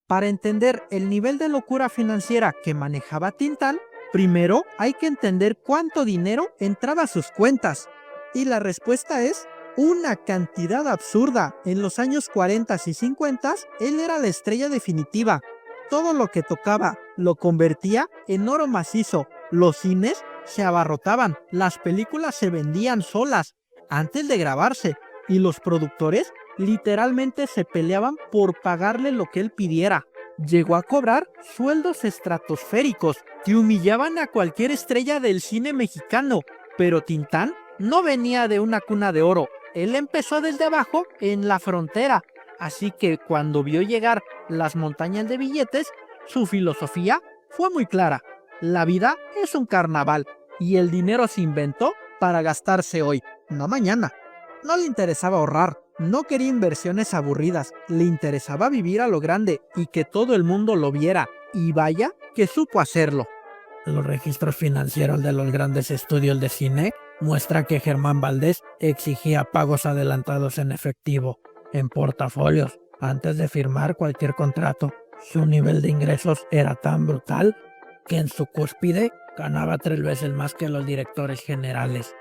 Para entender el nivel de locura financiera que manejaba Tintán, primero hay que entender cuánto dinero entraba a sus cuentas. Y la respuesta es una cantidad absurda. En los años 40 y 50, él era la estrella definitiva. Todo lo que tocaba lo convertía en oro macizo. Los cines se abarrotaban, las películas se vendían solas antes de grabarse y los productores literalmente se peleaban por pagarle lo que él pidiera. Llegó a cobrar sueldos estratosféricos que humillaban a cualquier estrella del cine mexicano, pero Tintán no venía de una cuna de oro, él empezó desde abajo en la frontera, así que cuando vio llegar las montañas de billetes, su filosofía fue muy clara: la vida es un carnaval y el dinero se inventó para gastarse hoy, no mañana. No le interesaba ahorrar, no quería inversiones aburridas, le interesaba vivir a lo grande y que todo el mundo lo viera, y vaya que supo hacerlo. Los registros financieros de los grandes estudios de cine muestran que Germán Valdés exigía pagos adelantados en efectivo, en portafolios, antes de firmar cualquier contrato. Su nivel de ingresos era tan brutal que en su cúspide ganaba 3 veces más que los directores generales.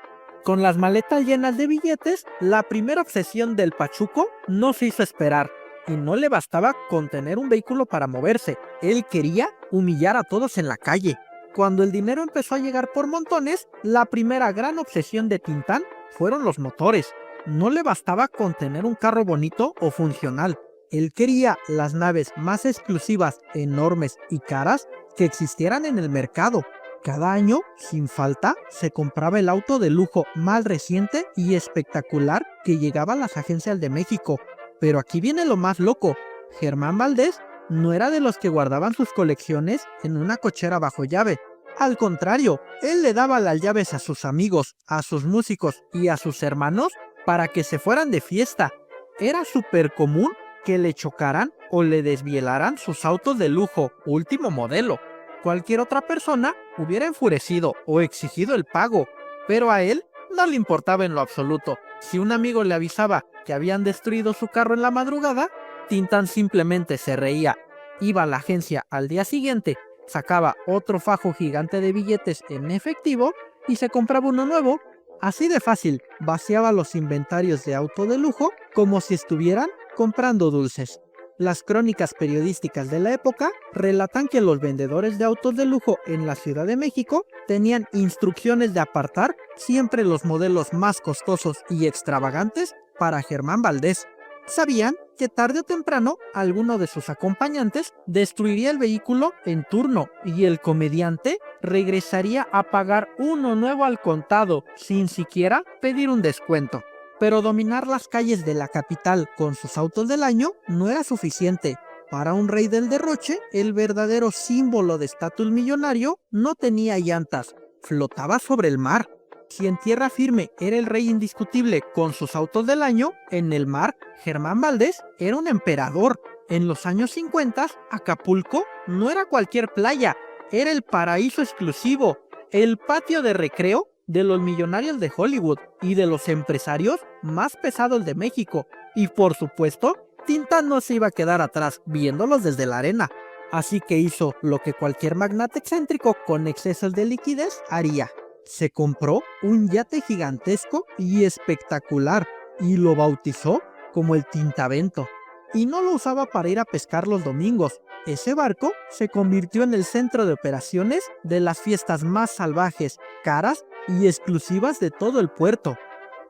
Con las maletas llenas de billetes, la primera obsesión del Pachuco no se hizo esperar, y no le bastaba con tener un vehículo para moverse, él quería humillar a todos en la calle. Cuando el dinero empezó a llegar por montones, la primera gran obsesión de Tintán fueron los motores. No le bastaba con tener un carro bonito o funcional, él quería las naves más exclusivas, enormes y caras que existieran en el mercado. Cada año, sin falta, se compraba el auto de lujo más reciente y espectacular que llegaba a las agencias de México. Pero aquí viene lo más loco: Germán Valdés no era de los que guardaban sus colecciones en una cochera bajo llave. Al contrario, él le daba las llaves a sus amigos, a sus músicos y a sus hermanos para que se fueran de fiesta. Era súper común que le chocaran o le desvielaran sus autos de lujo, último modelo. Cualquier otra persona hubiera enfurecido o exigido el pago, pero a él no le importaba en lo absoluto. Si un amigo le avisaba que habían destruido su carro en la madrugada, Tintán simplemente se reía, iba a la agencia al día siguiente, sacaba otro fajo gigante de billetes en efectivo y se compraba uno nuevo. Así de fácil, vaciaba los inventarios de auto de lujo como si estuvieran comprando dulces. Las crónicas periodísticas de la época relatan que los vendedores de autos de lujo en la Ciudad de México tenían instrucciones de apartar siempre los modelos más costosos y extravagantes para Germán Valdés. Sabían que tarde o temprano alguno de sus acompañantes destruiría el vehículo en turno y el comediante regresaría a pagar uno nuevo al contado sin siquiera pedir un descuento. Pero dominar las calles de la capital con sus autos del año no era suficiente. Para un rey del derroche, el verdadero símbolo de estatus millonario no tenía llantas, flotaba sobre el mar. Si en tierra firme era el rey indiscutible con sus autos del año, en el mar, Germán Valdés era un emperador. En los años 50, Acapulco no era cualquier playa, era el paraíso exclusivo, el patio de recreo de los millonarios de Hollywood y de los empresarios más pesados de México. Y por supuesto, Tintán no se iba a quedar atrás viéndolos desde la arena. Así que hizo lo que cualquier magnate excéntrico con excesos de liquidez haría. Se compró un yate gigantesco y espectacular y lo bautizó como el Tintavento. Y no lo usaba para ir a pescar los domingos. Ese barco se convirtió en el centro de operaciones de las fiestas más salvajes, caras y exclusivas de todo el puerto.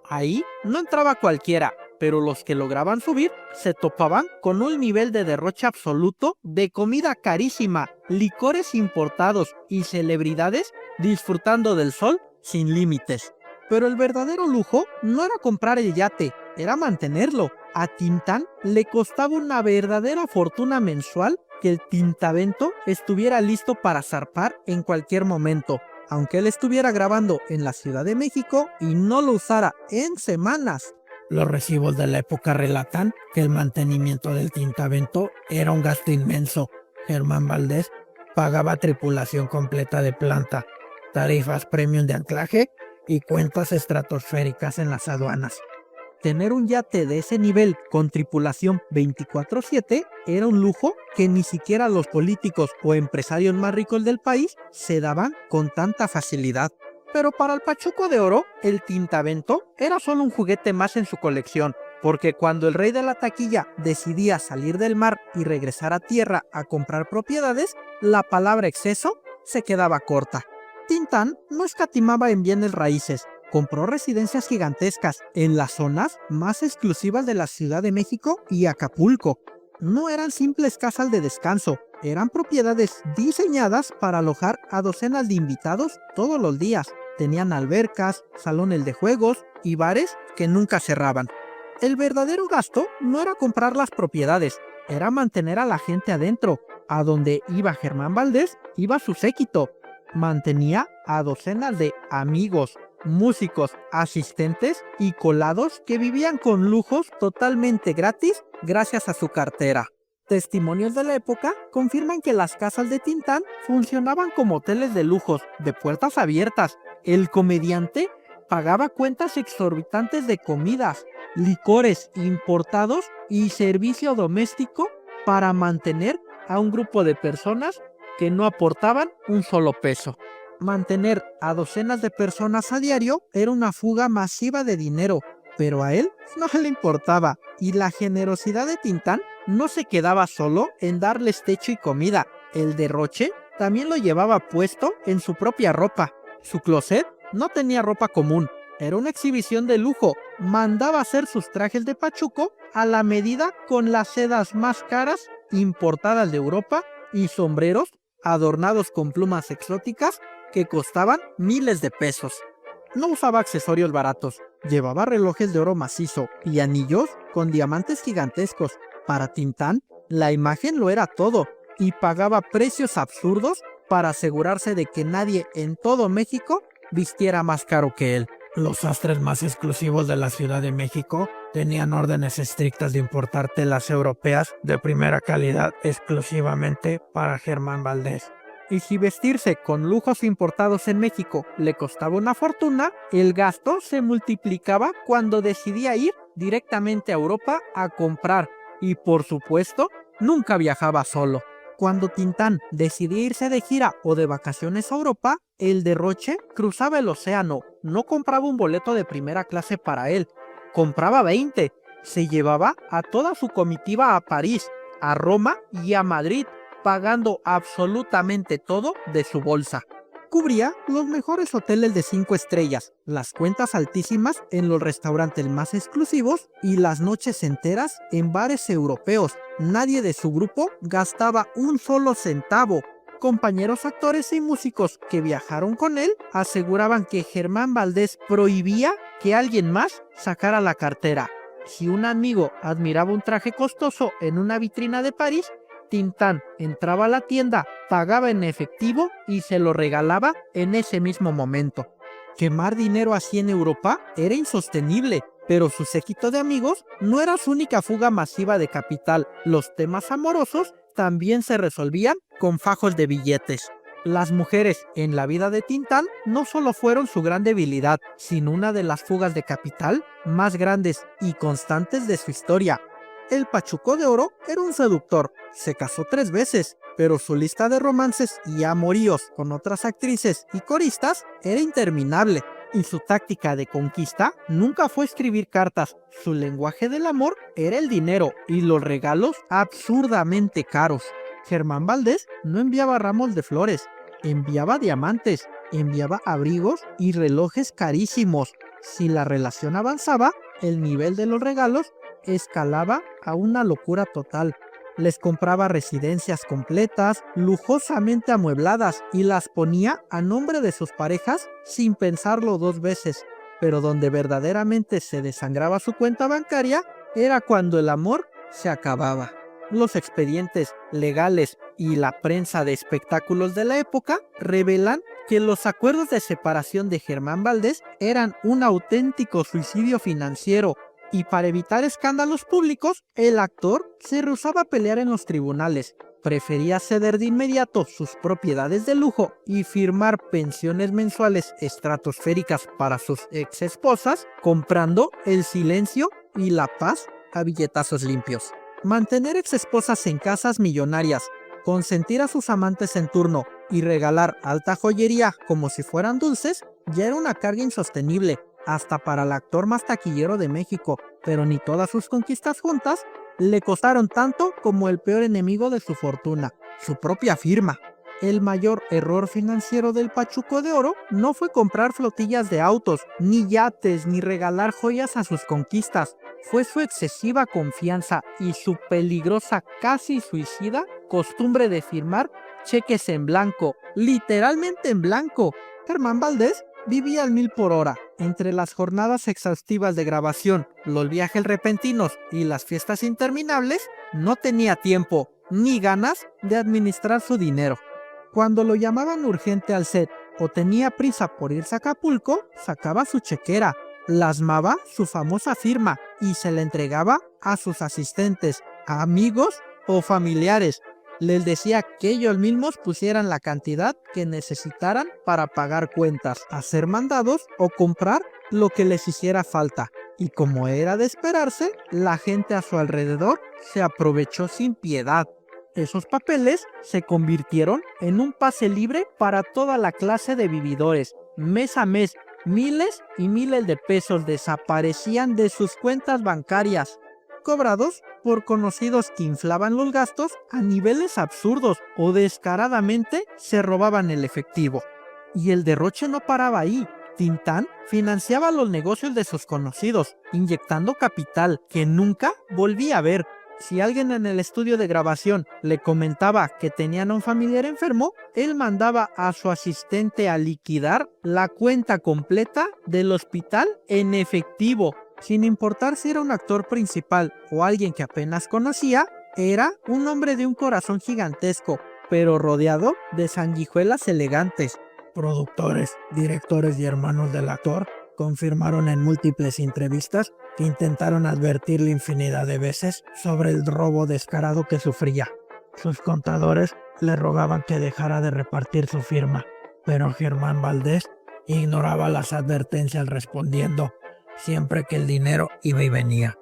Ahí no entraba cualquiera, pero los que lograban subir se topaban con un nivel de derroche absoluto de comida carísima, licores importados y celebridades disfrutando del sol sin límites. Pero el verdadero lujo no era comprar el yate, era mantenerlo. A Tintán le costaba una verdadera fortuna mensual que el Tintavento estuviera listo para zarpar en cualquier momento, aunque él estuviera grabando en la Ciudad de México y no lo usara en semanas. Los recibos de la época relatan que el mantenimiento del Tintavento era un gasto inmenso. Germán Valdés pagaba tripulación completa de planta, tarifas premium de anclaje y cuentas estratosféricas en las aduanas. Tener un yate de ese nivel con tripulación 24/7 era un lujo que ni siquiera los políticos o empresarios más ricos del país se daban con tanta facilidad. Pero para el Pachuco de Oro, el Tintavento era solo un juguete más en su colección, porque cuando el rey de la taquilla decidía salir del mar y regresar a tierra a comprar propiedades, la palabra exceso se quedaba corta. Tintán no escatimaba en bienes raíces. Compró residencias gigantescas en las zonas más exclusivas de la Ciudad de México y Acapulco. No eran simples casas de descanso, eran propiedades diseñadas para alojar a docenas de invitados todos los días. Tenían albercas, salones de juegos y bares que nunca cerraban. El verdadero gasto no era comprar las propiedades, era mantener a la gente adentro. A donde iba Germán Valdés, iba su séquito. Mantenía a docenas de amigos, músicos, asistentes y colados que vivían con lujos totalmente gratis gracias a su cartera. Testimonios de la época confirman que las casas de Tintán funcionaban como hoteles de lujos, de puertas abiertas. El comediante pagaba cuentas exorbitantes de comidas, licores importados y servicio doméstico para mantener a un grupo de personas que no aportaban un solo peso. Mantener a docenas de personas a diario era una fuga masiva de dinero, pero a él no le importaba, y la generosidad de Tintán no se quedaba solo en darles techo y comida. El derroche también lo llevaba puesto en su propia ropa. Su closet no tenía ropa común, era una exhibición de lujo. Mandaba hacer sus trajes de pachuco a la medida con las sedas más caras importadas de Europa y sombreros adornados con plumas exóticas que costaban miles de pesos. No usaba accesorios baratos, llevaba relojes de oro macizo y anillos con diamantes gigantescos. Para Tintán, la imagen lo era todo, y pagaba precios absurdos para asegurarse de que nadie en todo México vistiera más caro que él. Los sastres más exclusivos de la Ciudad de México tenían órdenes estrictas de importar telas europeas de primera calidad exclusivamente para Germán Valdés. Y si vestirse con lujos importados en México le costaba una fortuna, el gasto se multiplicaba cuando decidía ir directamente a Europa a comprar. Y por supuesto, nunca viajaba solo. Cuando Tintán decidía irse de gira o de vacaciones a Europa, el derroche cruzaba el océano. No compraba un boleto de primera clase para él, compraba 20. Se llevaba a toda su comitiva a París, a Roma y a Madrid, pagando absolutamente todo de su bolsa. Cubría los mejores hoteles de 5 estrellas, las cuentas altísimas en los restaurantes más exclusivos y las noches enteras en bares europeos. Nadie de su grupo gastaba un solo centavo. Compañeros actores y músicos que viajaron con él aseguraban que Germán Valdés prohibía que alguien más sacara la cartera. Si un amigo admiraba un traje costoso en una vitrina de París, Tintán entraba a la tienda, pagaba en efectivo y se lo regalaba en ese mismo momento. Quemar dinero así en Europa era insostenible, pero su séquito de amigos no era su única fuga masiva de capital. Los temas amorosos también se resolvían con fajos de billetes. Las mujeres en la vida de Tintán no solo fueron su gran debilidad, sino una de las fugas de capital más grandes y constantes de su historia. El Pachuco de Oro era un seductor, se casó 3 veces, pero su lista de romances y amoríos con otras actrices y coristas era interminable, y su táctica de conquista nunca fue escribir cartas. Su lenguaje del amor era el dinero y los regalos absurdamente caros. Germán Valdés no enviaba ramos de flores, enviaba diamantes, enviaba abrigos y relojes carísimos. Si la relación avanzaba, el nivel de los regalos escalaba a una locura total. Les compraba residencias completas, lujosamente amuebladas, y las ponía a nombre de sus parejas sin pensarlo 2 veces. Pero donde verdaderamente se desangraba su cuenta bancaria era cuando el amor se acababa. Los expedientes legales y la prensa de espectáculos de la época revelan que los acuerdos de separación de Germán Valdés eran un auténtico suicidio financiero. Y para evitar escándalos públicos, el actor se rehusaba a pelear en los tribunales. Prefería ceder de inmediato sus propiedades de lujo y firmar pensiones mensuales estratosféricas para sus ex esposas, comprando el silencio y la paz a billetazos limpios. Mantener ex esposas en casas millonarias, consentir a sus amantes en turno y regalar alta joyería como si fueran dulces, ya era una carga insostenible, hasta para el actor más taquillero de México, pero ni todas sus conquistas juntas le costaron tanto como el peor enemigo de su fortuna, su propia firma. El mayor error financiero del Pachuco de Oro no fue comprar flotillas de autos, ni yates, ni regalar joyas a sus conquistas. Fue su excesiva confianza y su peligrosa, casi suicida, costumbre de firmar cheques en blanco, literalmente en blanco. Germán Valdés vivía al 1000 por hora. Entre las jornadas exhaustivas de grabación, los viajes repentinos y las fiestas interminables, no tenía tiempo ni ganas de administrar su dinero. Cuando lo llamaban urgente al set o tenía prisa por irse a Acapulco, sacaba su chequera, plasmaba su famosa firma y se la entregaba a sus asistentes, amigos o familiares. Les decía que ellos mismos pusieran la cantidad que necesitaran para pagar cuentas, hacer mandados o comprar lo que les hiciera falta. Y como era de esperarse, la gente a su alrededor se aprovechó sin piedad. Esos papeles se convirtieron en un pase libre para toda la clase de vividores. Mes a mes, miles y miles de pesos desaparecían de sus cuentas bancarias, cobrados por conocidos que inflaban los gastos a niveles absurdos o descaradamente se robaban el efectivo. Y el derroche no paraba ahí. Tintán financiaba los negocios de sus conocidos, inyectando capital que nunca volvía a ver. Si alguien en el estudio de grabación le comentaba que tenían a un familiar enfermo, él mandaba a su asistente a liquidar la cuenta completa del hospital en efectivo. Sin importar si era un actor principal o alguien que apenas conocía, era un hombre de un corazón gigantesco, pero rodeado de sanguijuelas elegantes. Productores, directores y hermanos del actor confirmaron en múltiples entrevistas que intentaron advertirle infinidad de veces sobre el robo descarado que sufría. Sus contadores le rogaban que dejara de repartir su firma, pero Germán Valdés ignoraba las advertencias respondiendo siempre que el dinero iba y venía.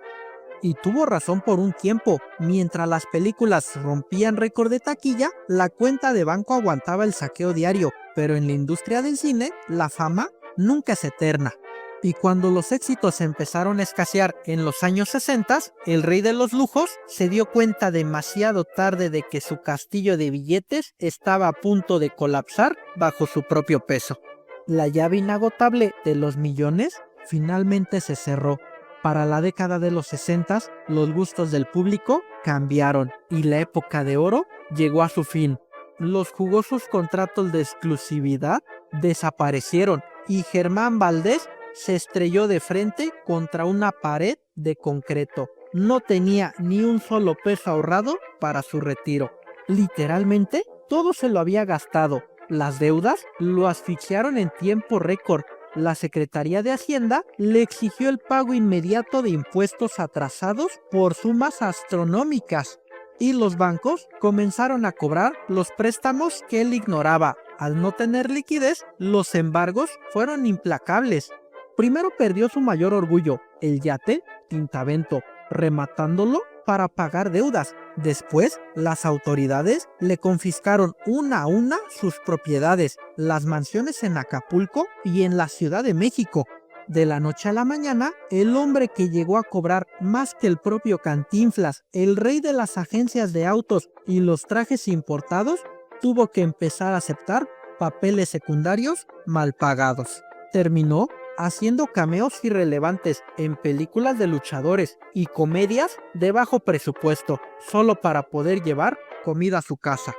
Y tuvo razón por un tiempo. Mientras las películas rompían récord de taquilla, la cuenta de banco aguantaba el saqueo diario, pero en la industria del cine, la fama nunca es eterna. Y cuando los éxitos empezaron a escasear en los años 60, el rey de los lujos se dio cuenta demasiado tarde de que su castillo de billetes estaba a punto de colapsar bajo su propio peso. La llave inagotable de los millones finalmente se cerró. Para la década de los 60, los gustos del público cambiaron y la época de oro llegó a su fin. Los jugosos contratos de exclusividad desaparecieron y Germán Valdés se estrelló de frente contra una pared de concreto. No tenía ni un solo peso ahorrado para su retiro. Literalmente, todo se lo había gastado. Las deudas lo asfixiaron en tiempo récord. La Secretaría de Hacienda le exigió el pago inmediato de impuestos atrasados por sumas astronómicas. Y los bancos comenzaron a cobrar los préstamos que él ignoraba. Al no tener liquidez, los embargos fueron implacables. Primero perdió su mayor orgullo, el yate Tintavento, rematándolo para pagar deudas. Después, las autoridades le confiscaron una a una sus propiedades, las mansiones en Acapulco y en la Ciudad de México. De la noche a la mañana, el hombre que llegó a cobrar más que el propio Cantinflas, el rey de las agencias de autos y los trajes importados, tuvo que empezar a aceptar papeles secundarios mal pagados. Terminó haciendo cameos irrelevantes en películas de luchadores y comedias de bajo presupuesto, solo para poder llevar comida a su casa.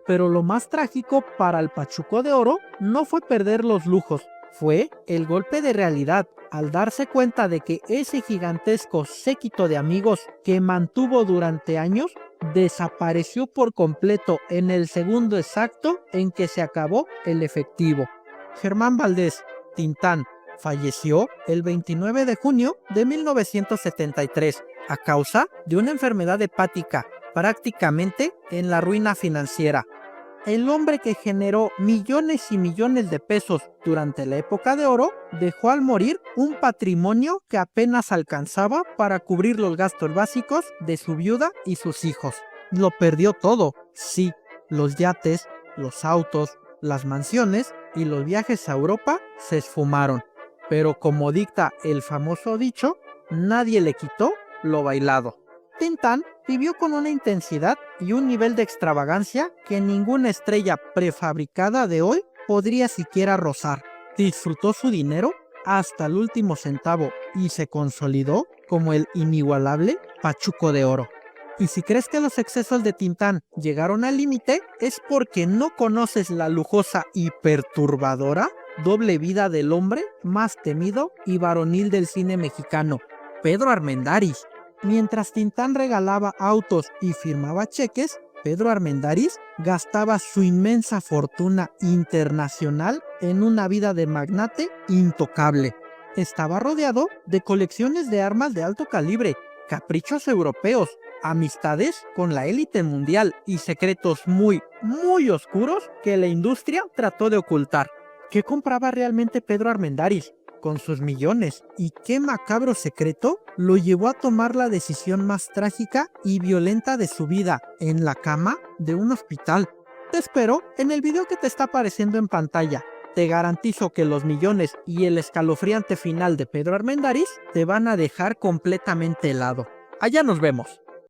Pero lo más trágico para el Pachuco de Oro no fue perder los lujos, fue el golpe de realidad al darse cuenta de que ese gigantesco séquito de amigos que mantuvo durante años desapareció por completo en el segundo exacto en que se acabó el efectivo. Germán Valdés, Tintán, Falleció el 29 de junio de 1973 a causa de una enfermedad hepática, prácticamente en la ruina financiera. El hombre que generó millones y millones de pesos durante la época de oro dejó al morir un patrimonio que apenas alcanzaba para cubrir los gastos básicos de su viuda y sus hijos. Lo perdió todo, sí, los yates, los autos, las mansiones y los viajes a Europa se esfumaron. Pero como dicta el famoso dicho, nadie le quitó lo bailado. Tintán vivió con una intensidad y un nivel de extravagancia que ninguna estrella prefabricada de hoy podría siquiera rozar. Disfrutó su dinero hasta el último centavo y se consolidó como el inigualable Pachuco de Oro. Y si crees que los excesos de Tintán llegaron al límite, es porque no conoces la lujosa y perturbadora doble vida del hombre más temido y varonil del cine mexicano, Pedro Armendáriz. Mientras Tintán regalaba autos y firmaba cheques, Pedro Armendáriz gastaba su inmensa fortuna internacional en una vida de magnate intocable. Estaba rodeado de colecciones de armas de alto calibre, caprichos europeos, amistades con la élite mundial y secretos muy oscuros que la industria trató de ocultar. ¿Qué compraba realmente Pedro Armendáriz con sus millones? ¿Y qué macabro secreto lo llevó a tomar la decisión más trágica y violenta de su vida en la cama de un hospital? Te espero en el video que te está apareciendo en pantalla. Te garantizo que los millones y el escalofriante final de Pedro Armendáriz te van a dejar completamente helado. Allá nos vemos.